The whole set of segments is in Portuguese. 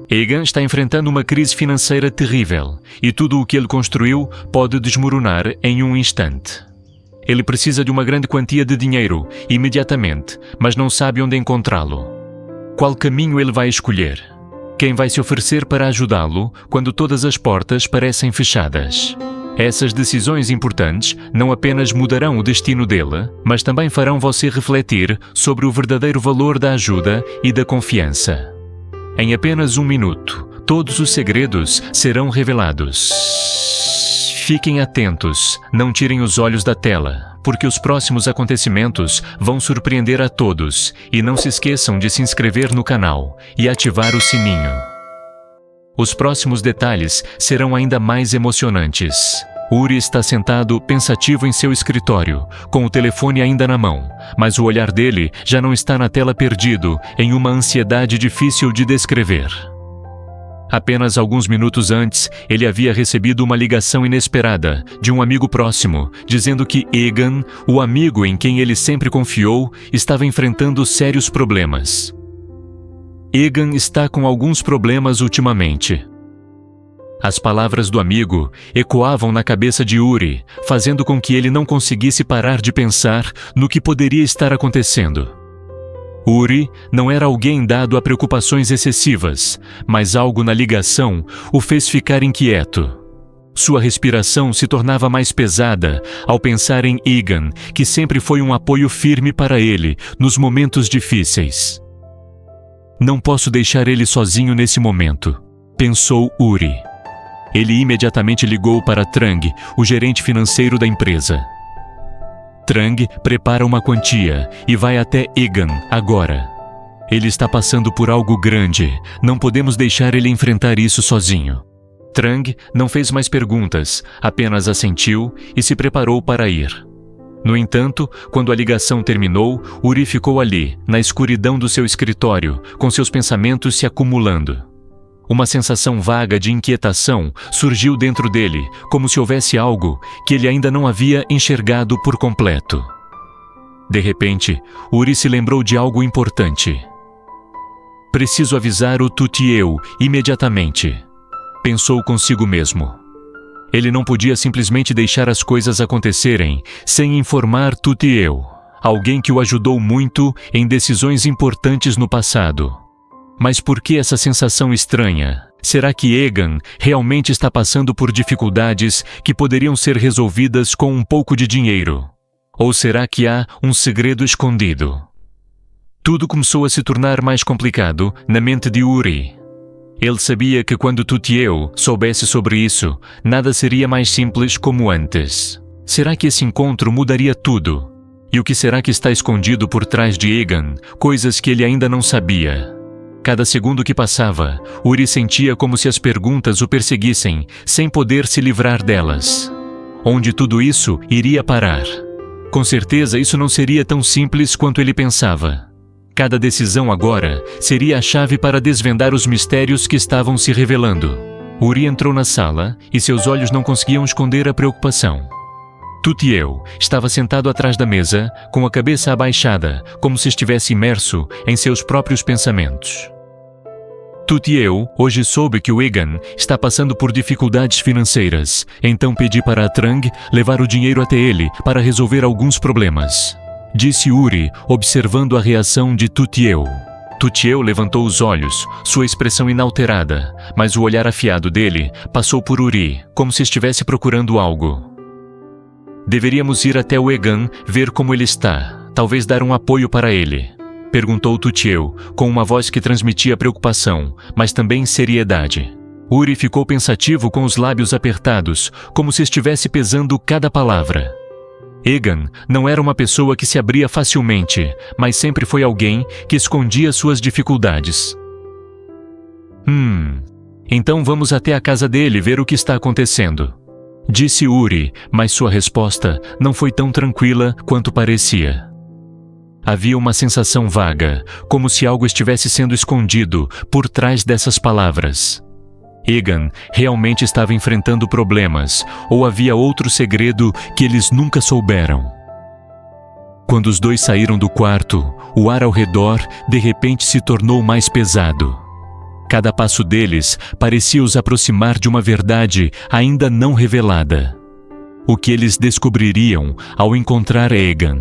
Egan está enfrentando uma crise financeira terrível e tudo o que ele construiu pode desmoronar em um instante. Ele precisa de uma grande quantia de dinheiro, imediatamente, mas não sabe onde encontrá-lo. Qual caminho ele vai escolher? Quem vai se oferecer para ajudá-lo quando todas as portas parecem fechadas? Essas decisões importantes não apenas mudarão o destino dele, mas também farão você refletir sobre o verdadeiro valor da ajuda e da confiança. Em apenas 1 minuto, todos os segredos serão revelados. Fiquem atentos, não tirem os olhos da tela, porque os próximos acontecimentos vão surpreender a todos, e não se esqueçam de se inscrever no canal e ativar o sininho. Os próximos detalhes serão ainda mais emocionantes. Uri está sentado pensativo em seu escritório, com o telefone ainda na mão, mas o olhar dele já não está na tela, perdido em uma ansiedade difícil de descrever. Apenas alguns minutos antes, ele havia recebido uma ligação inesperada de um amigo próximo, dizendo que Egan, o amigo em quem ele sempre confiou, estava enfrentando sérios problemas. Egan está com alguns problemas ultimamente. As palavras do amigo ecoavam na cabeça de Uri, fazendo com que ele não conseguisse parar de pensar no que poderia estar acontecendo. Uri não era alguém dado a preocupações excessivas, mas algo na ligação o fez ficar inquieto. Sua respiração se tornava mais pesada ao pensar em Egan, que sempre foi um apoio firme para ele nos momentos difíceis. Não posso deixar ele sozinho nesse momento, pensou Uri. Ele imediatamente ligou para Trang, o gerente financeiro da empresa. Trang prepara uma quantia e vai até Egan agora. Ele está passando por algo grande, não podemos deixar ele enfrentar isso sozinho. Trang não fez mais perguntas, apenas assentiu e se preparou para ir. No entanto, quando a ligação terminou, Uri ficou ali, na escuridão do seu escritório, com seus pensamentos se acumulando. Uma sensação vaga de inquietação surgiu dentro dele, como se houvesse algo que ele ainda não havia enxergado por completo. De repente, Uri se lembrou de algo importante. Preciso avisar o Tutieu imediatamente, pensou consigo mesmo. Ele não podia simplesmente deixar as coisas acontecerem sem informar Tutieu, alguém que o ajudou muito em decisões importantes no passado. Mas por que essa sensação estranha? Será que Egan realmente está passando por dificuldades que poderiam ser resolvidas com um pouco de dinheiro? Ou será que há um segredo escondido? Tudo começou a se tornar mais complicado na mente de Uri. Ele sabia que quando Tutieu soubesse sobre isso, nada seria mais simples como antes. Será que esse encontro mudaria tudo? E o que será que está escondido por trás de Egan? Coisas que ele ainda não sabia. Cada segundo que passava, Uri sentia como se as perguntas o perseguissem, sem poder se livrar delas. Onde tudo isso iria parar? Com certeza isso não seria tão simples quanto ele pensava. Cada decisão agora seria a chave para desvendar os mistérios que estavam se revelando. Uri entrou na sala e seus olhos não conseguiam esconder a preocupação. Tutieu estava sentado atrás da mesa, com a cabeça abaixada, como se estivesse imerso em seus próprios pensamentos. Tutieu hoje soube que o Egan está passando por dificuldades financeiras, então pedi para a Trang levar o dinheiro até ele para resolver alguns problemas. Disse Uri, observando a reação de Tutieu. Tutieu levantou os olhos, sua expressão inalterada, mas o olhar afiado dele passou por Uri, como se estivesse procurando algo. Deveríamos ir até o Egan ver como ele está, talvez dar um apoio para ele. Perguntou Tutieu, com uma voz que transmitia preocupação, mas também seriedade. Uri ficou pensativo com os lábios apertados, como se estivesse pesando cada palavra. Egan não era uma pessoa que se abria facilmente, mas sempre foi alguém que escondia suas dificuldades. Então vamos até a casa dele ver o que está acontecendo. Disse Uri, mas sua resposta não foi tão tranquila quanto parecia. Havia uma sensação vaga, como se algo estivesse sendo escondido por trás dessas palavras. Egan realmente estava enfrentando problemas, ou havia outro segredo que eles nunca souberam. Quando os dois saíram do quarto, o ar ao redor de repente se tornou mais pesado. Cada passo deles parecia os aproximar de uma verdade ainda não revelada. O que eles descobririam ao encontrar Egan?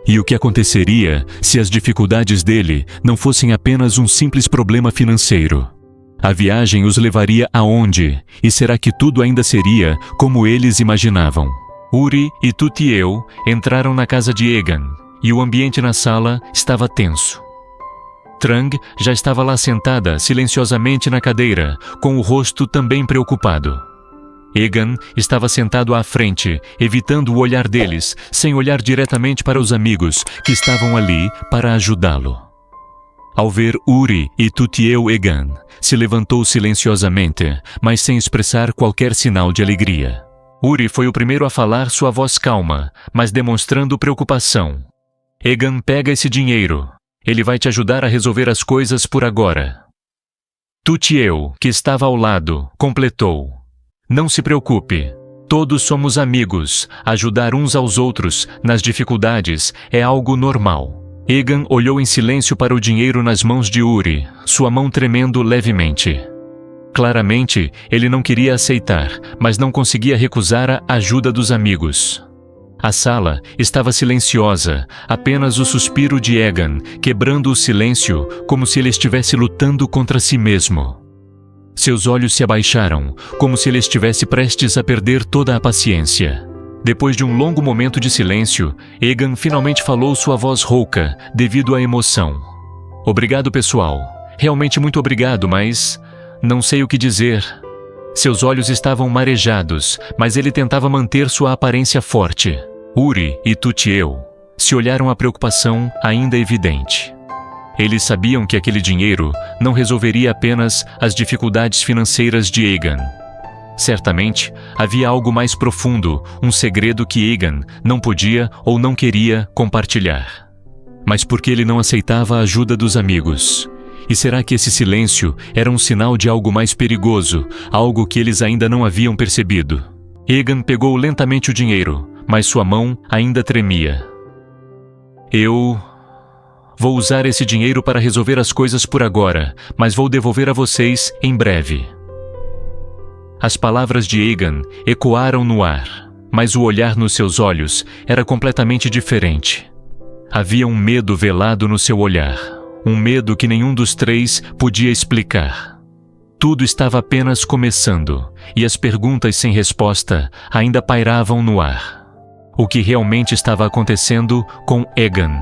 E o que aconteceria se as dificuldades dele não fossem apenas um simples problema financeiro? A viagem os levaria aonde? E será que tudo ainda seria como eles imaginavam? Uri e Tutiel entraram na casa de Egan, e o ambiente na sala estava tenso. Trang já estava lá sentada silenciosamente na cadeira, com o rosto também preocupado. Egan estava sentado à frente, evitando o olhar deles, sem olhar diretamente para os amigos que estavam ali para ajudá-lo. Ao ver Uri e Tutiel, Egan se levantou silenciosamente, mas sem expressar qualquer sinal de alegria. Uri foi o primeiro a falar, sua voz calma, mas demonstrando preocupação. Egan, pega esse dinheiro. Ele vai te ajudar a resolver as coisas por agora. Tutiel, que estava ao lado, completou. Não se preocupe. Todos somos amigos. Ajudar uns aos outros nas dificuldades é algo normal. Egan olhou em silêncio para o dinheiro nas mãos de Uri, sua mão tremendo levemente. Claramente, ele não queria aceitar, mas não conseguia recusar a ajuda dos amigos. A sala estava silenciosa, apenas o suspiro de Egan, quebrando o silêncio como se ele estivesse lutando contra si mesmo. Seus olhos se abaixaram, como se ele estivesse prestes a perder toda a paciência. Depois de um longo momento de silêncio, Egan finalmente falou, sua voz rouca, devido à emoção. Obrigado, pessoal. Realmente muito obrigado, mas não sei o que dizer. Seus olhos estavam marejados, mas ele tentava manter sua aparência forte. Uri e Tutiel se olharam, a preocupação ainda evidente. Eles sabiam que aquele dinheiro não resolveria apenas as dificuldades financeiras de Egan. Certamente, havia algo mais profundo, um segredo que Egan não podia ou não queria compartilhar. Mas por que ele não aceitava a ajuda dos amigos? E será que esse silêncio era um sinal de algo mais perigoso, algo que eles ainda não haviam percebido? Egan pegou lentamente o dinheiro, mas sua mão ainda tremia. Eu vou usar esse dinheiro para resolver as coisas por agora, mas vou devolver a vocês em breve. As palavras de Egan ecoaram no ar, mas o olhar nos seus olhos era completamente diferente. Havia um medo velado no seu olhar, um medo que nenhum dos três podia explicar. Tudo estava apenas começando, e as perguntas sem resposta ainda pairavam no ar. O que realmente estava acontecendo com Egan?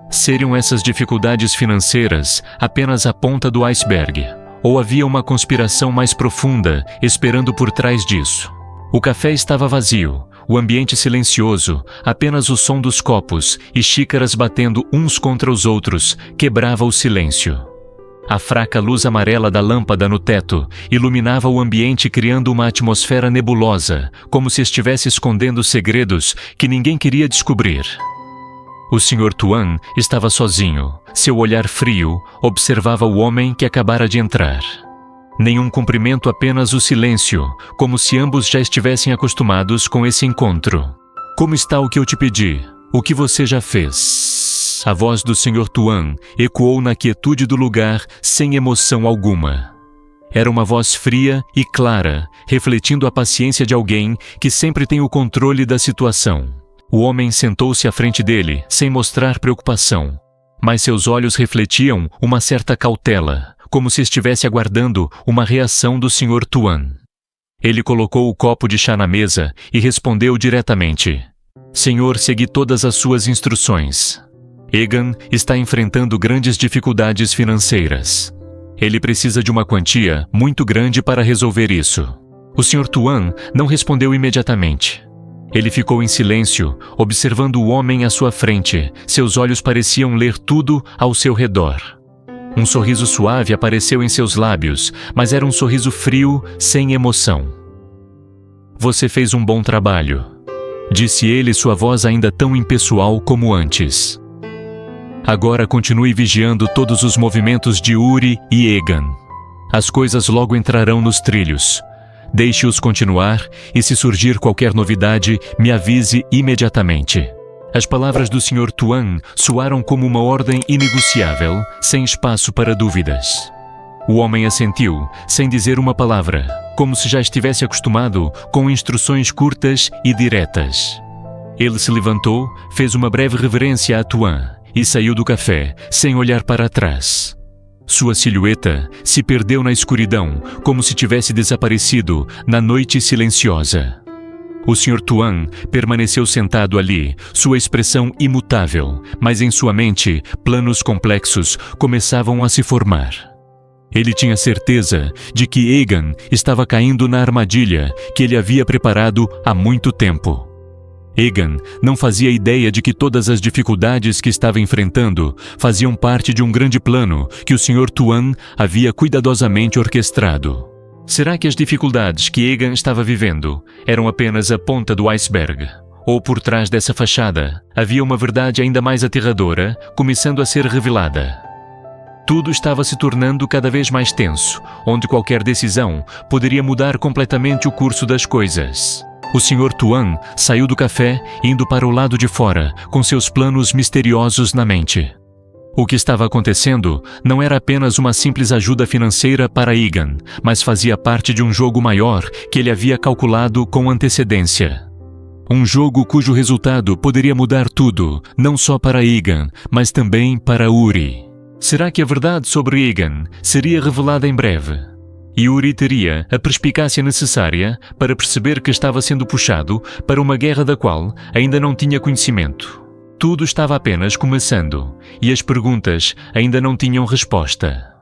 Seriam essas dificuldades financeiras apenas a ponta do iceberg? Ou havia uma conspiração mais profunda esperando por trás disso? O café estava vazio, o ambiente silencioso, apenas o som dos copos e xícaras batendo uns contra os outros quebrava o silêncio. A fraca luz amarela da lâmpada no teto iluminava o ambiente, criando uma atmosfera nebulosa, como se estivesse escondendo segredos que ninguém queria descobrir. O Sr. Tuan estava sozinho. Seu olhar frio observava o homem que acabara de entrar. Nenhum cumprimento, apenas o silêncio, como se ambos já estivessem acostumados com esse encontro. Como está o que eu te pedi? O que você já fez? A voz do Sr. Tuan ecoou na quietude do lugar sem emoção alguma. Era uma voz fria e clara, refletindo a paciência de alguém que sempre tem o controle da situação. O homem sentou-se à frente dele, sem mostrar preocupação, mas seus olhos refletiam uma certa cautela, como se estivesse aguardando uma reação do Sr. Tuan. Ele colocou o copo de chá na mesa e respondeu diretamente: Senhor, segui todas as suas instruções. Egan está enfrentando grandes dificuldades financeiras. Ele precisa de uma quantia muito grande para resolver isso. O Sr. Tuan não respondeu imediatamente. Ele ficou em silêncio, observando o homem à sua frente. Seus olhos pareciam ler tudo ao seu redor. Um sorriso suave apareceu em seus lábios, mas era um sorriso frio, sem emoção. Você fez um bom trabalho, disse ele, sua voz ainda tão impessoal como antes. Agora continue vigiando todos os movimentos de Uri e Egan. As coisas logo entrarão nos trilhos. Deixe-os continuar e, se surgir qualquer novidade, me avise imediatamente. As palavras do Sr. Tuan soaram como uma ordem inegociável, sem espaço para dúvidas. O homem assentiu, sem dizer uma palavra, como se já estivesse acostumado com instruções curtas e diretas. Ele se levantou, fez uma breve reverência a Tuan e saiu do café, sem olhar para trás. Sua silhueta se perdeu na escuridão, como se tivesse desaparecido na noite silenciosa. O Sr. Tuan permaneceu sentado ali, sua expressão imutável, mas em sua mente, planos complexos começavam a se formar. Ele tinha certeza de que Egan estava caindo na armadilha que ele havia preparado há muito tempo. Egan não fazia ideia de que todas as dificuldades que estava enfrentando faziam parte de um grande plano que o Sr. Tuan havia cuidadosamente orquestrado. Será que as dificuldades que Egan estava vivendo eram apenas a ponta do iceberg? Ou por trás dessa fachada havia uma verdade ainda mais aterradora começando a ser revelada? Tudo estava se tornando cada vez mais tenso, onde qualquer decisão poderia mudar completamente o curso das coisas. O Sr. Tuan saiu do café, indo para o lado de fora, com seus planos misteriosos na mente. O que estava acontecendo não era apenas uma simples ajuda financeira para Egan, mas fazia parte de um jogo maior que ele havia calculado com antecedência. Um jogo cujo resultado poderia mudar tudo, não só para Egan, mas também para Uri. Será que a verdade sobre Egan seria revelada em breve? E Uri teria a perspicácia necessária para perceber que estava sendo puxado para uma guerra da qual ainda não tinha conhecimento. Tudo estava apenas começando e as perguntas ainda não tinham resposta.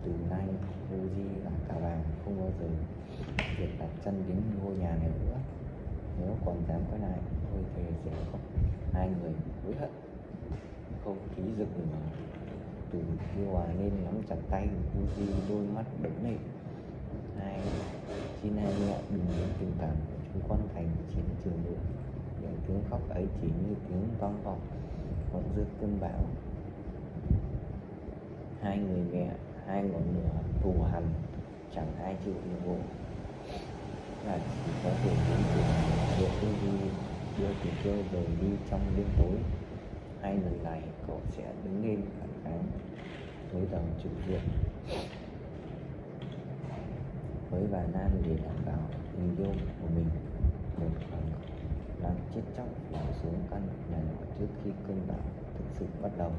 Từ nay Uzi và Cả Vàng không bao giờ được đặt chân đến ngôi nhà này nữa. Nếu còn dám quay lại, tôi thề sẽ khóc hai người hối hận. Không khí rực lửa từ phía ngoài nên nắm chặt tay Uzi, đôi mắt đẫm lệ. Xin hai nhẹ đừng đến tình cảm của chúng con thành chiến trường nữa. Những tiếng khóc ấy chỉ như tiếng vang vọng còn giữa cơn bão. Hai người mẹ, hai ngọn lửa thù hằn, chẳng ai chịu được vội. Và chỉ có thể đến từ việc Uzi đưa từ kêu rời đi trong đêm tối. Hai lần này cậu sẽ đứng lên phản kháng với đồng chủ diện, với bà Nan để đảm bảo tình yêu của mình. Một khoảng đang chết chóc lao xuống căn nhà nhỏ trước khi cơn bão thực sự bắt đầu.